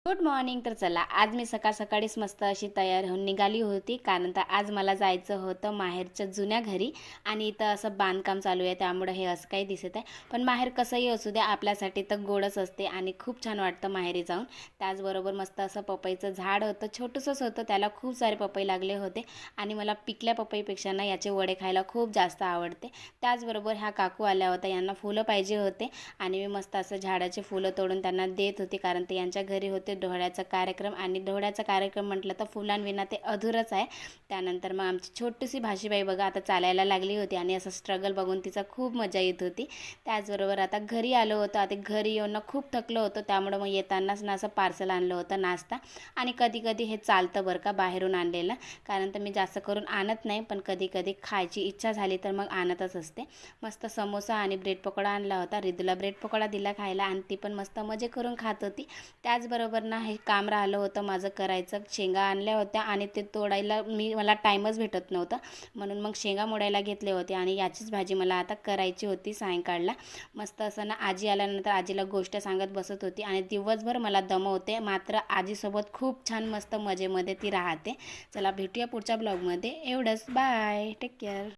Good morning. तर चला, आज मी सकाळ सकाळीच मस्त अशी तयार होऊन निघाली होती, कारण तर आज मला जायचं होतं माहेरच्या जुन्या घरी. आणि इथं असं बांधकाम चालू आहे, त्यामुळे हे असं काही दिसत आहे. पण माहेर कसंही असू द्या, आपल्यासाठी तर गोडच असते आणि खूप छान वाटतं माहेरी जाऊन. त्याचबरोबर मस्त असं पपईचं झाड होतं, छोटंसंच होतं, त्याला खूप सारे पपई लागले होते. आणि मला पिकल्या पपईपेक्षा ना याचे वडे खायला खूप जास्त आवडते. त्याचबरोबर ह्या काकू आल्या होत्या, यांना फुलं पाहिजे होते आणि मी मस्त असं झाडाचे फुलं तोडून त्यांना देत होते, कारण ते यांच्या घरी होते डोहाळ्याचा कार्यक्रम. आणि डोहाळ्याचा कार्यक्रम म्हटलं तर फुलांविना ते अधुरच आहे. त्यानंतर मग आमची छोटीशी भाषीबाई बघा आता चालायला लागली होती आणि असं स्ट्रगल बघून तिचा खूप मजा येत होती. त्याचबरोबर आता घरी आलो होतो. आता घरी येऊन खूप थकलो होतो, त्यामुळे मग येतानाच ना असं पार्सल आणलं होतं नाश्ता. आणि कधी कधी हे चालतं बरं का बाहेरून आणलेलं, कारण तर मी जास्त करून आणत नाही, पण कधी कधी खायची इच्छा झाली तर मग आणतच असते. मस्त समोसा आणि ब्रेड पकोडा आणला होता. रिदूला ब्रेड पकोडा दिला खायला आणि ती पण मस्त मजे करून खात होती. त्याचबरोबर ना हे काम राहिलं होतं माझं करायचं. शेंगा आणल्या होत्या आणि ते तोडायला मला टाईमच भेटत नव्हता, म्हणून मग शेंगा मोडायला घेतले होते. आणि याचीच भाजी मला आता करायची होती सायंकाळला. मस्त असं ना आजी आल्यानंतर आजीला गोष्ट सांगत बसत होती आणि दिवसभर मला दमवते, मात्र आजीसोबत खूप छान मस्त मजेमध्ये ती राहते. चला भेटूया पुढच्या ब्लॉगमध्ये. एवढंच, बाय, टेक केअर.